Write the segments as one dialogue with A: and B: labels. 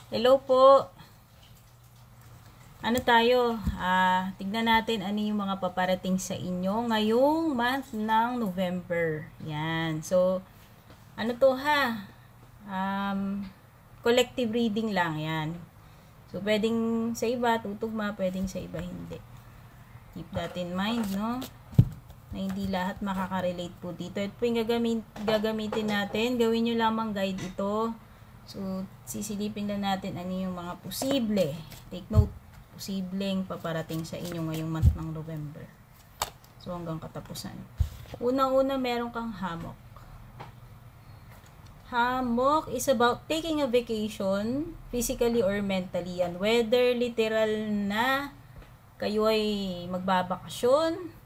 A: Hello po. Ano tayo? Tignan natin ano yung mga paparating sa inyo ngayong month ng November. Yan. So, ano to ha? Collective reading lang. Yan. So, pwedeng sa iba, tutugma. Pwedeng sa iba, hindi. Keep that in mind, no? Na hindi lahat makaka-relate po dito. Ito po yung gagamitin natin. Gawin nyo lamang guide ito. So, sisilipin lang natin ano yung mga posible. Take note, posibleng paparating sa inyo ngayong month ng November. So, hanggang katapusan. Unang-una, meron kang hammock. Hammock is about taking a vacation, physically or mentally. Yan. Whether literal na kayo ay magbabakasyon,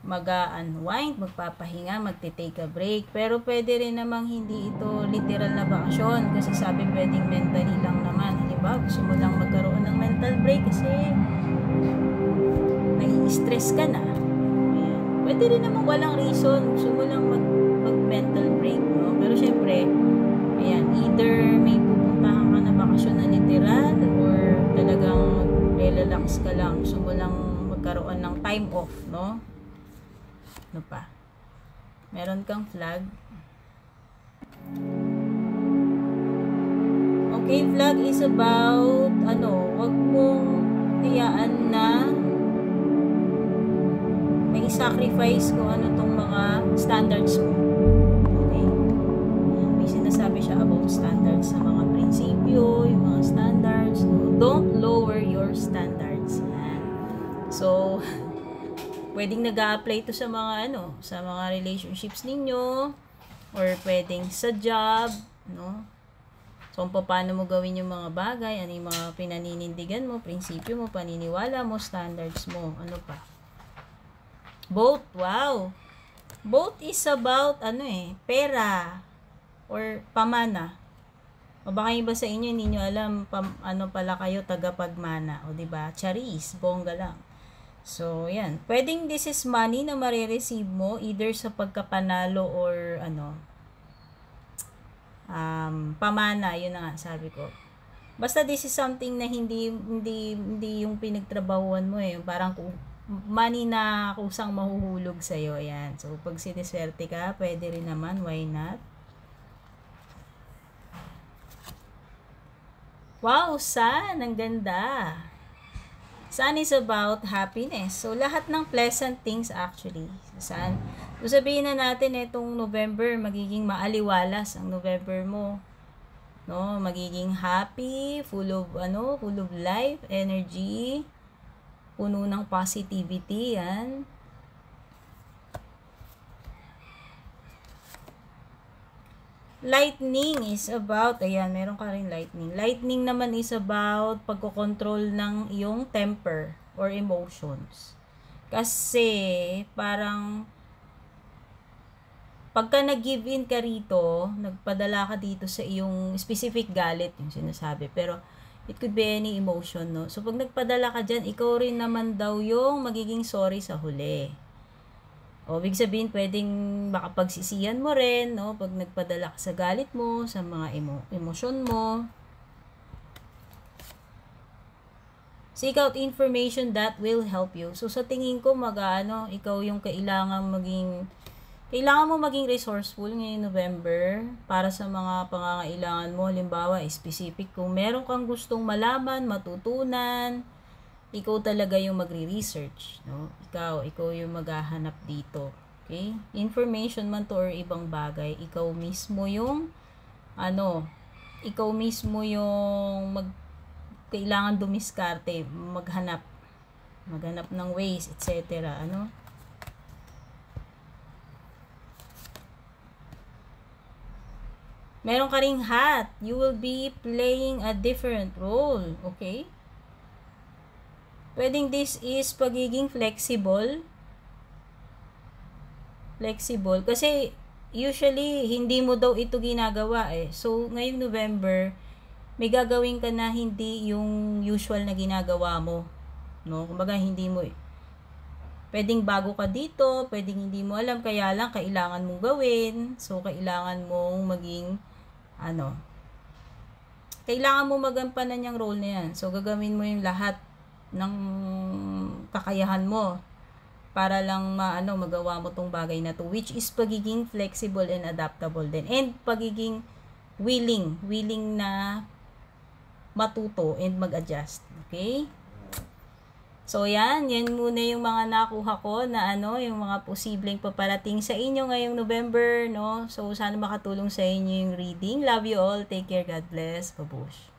A: mag-unwind, magpapahinga, magte-take a break. Pero pwede rin namang hindi ito literal na bakasyon kasi sabi pwedeng mentally lang naman. Diba? Gusto mo lang magkaroon ng mental break kasi nai-stress ka na. Ayan. Pwede rin namang walang reason. Gusto mo lang mag-mental break. No? Pero syempre, ayan, either may pupuntahan ka na bakasyon na literal or talagang relax ka lang. Gusto mo lang magkaroon ng time off, no? Ano pa? Meron kang flag. Okay, flag is about, wag mong hayaan na may sacrifice kung ano tong mga standards mo. Okay? May sinasabi siya about standards sa mga prinsipyo, yung mga standards. No? Don't lower your standards. Yan. So, pwedeng nag-a-apply ito sa mga sa mga relationships ninyo or pwedeng sa job, no? So, paano mo gawin yung mga bagay, ano yung mga pinaninindigan mo, prinsipyo mo, paniniwala mo, standards mo, ano pa? Both, wow. Both is about pera or pamana. O baka iba sa inyo hindi nyo alam ano pala kayo tagapagmana, o di ba? Charis, bongga lang. So, yan. Pwedeng this is money na marireceive mo either sa pagkapanalo or pamana. Yun na nga, sabi ko. Basta this is something na hindi yung pinagtrabahuan mo eh. Parang money na kusang mahuhulog sa'yo. Yan. So, pag siniswerte ka, pwede rin naman. Why not? Wow, Sun! Ang ganda! Sun is about happiness. So, lahat ng pleasant things actually. Sun. So, sabihin na natin itong November, magiging maaliwalas ang November mo. No? Magiging happy, full of life, energy, puno ng positivity. Yan. Lightning is about, ayan, meron ka rin lightning. Lightning naman is about pagkocontrol ng iyong temper or emotions. Kasi, parang, pagka nag-give in ka rito, nagpadala ka dito sa iyong specific galit, yung sinasabi. Pero, it could be any emotion, no? So, pag nagpadala ka dyan, ikaw rin naman daw yung magiging sorry sa huli. O, ibig sabihin, pwedeng baka pagsisihan mo rin, no? Pag nagpadala ka sa galit mo, sa mga emosyon mo. Seek out information that will help you. So, sa tingin ko, ikaw yung kailangan mo maging resourceful ngayong November para sa mga pangangailangan mo. Halimbawa, specific, kung meron kang gustong malaman, matutunan, ikaw talaga yung magre-research, no? Ikaw yung maghahanap dito. Okay? Information man to or ibang bagay, ikaw mismo yung kailangan dumiskarte, maghanap ng ways, etc. Meron ka ring hat. You will be playing a different role. Okay? Pwedeng this is pagiging flexible. Flexible. Kasi, usually, hindi mo daw ito ginagawa eh. So, ngayong November, may gagawin ka na hindi yung usual na ginagawa mo. No? Kumbaga, hindi mo Pwedeng bago ka dito, pwedeng hindi mo alam, kaya lang kailangan mong gawin. So, kailangan mong maging, kailangan mo magampanan yung role na yan. So, gagawin mo yung lahat ng kakayahan mo para lang magawa mo tong bagay na to, which is pagiging flexible and adaptable din, and pagiging willing na matuto and mag-adjust. Okay? So, yan muna yung mga nakuha ko na yung mga posibleng paparating sa inyo ngayong November, no? So, sana makatulong sa inyo yung reading. Love you all. Take care. God bless. Babush.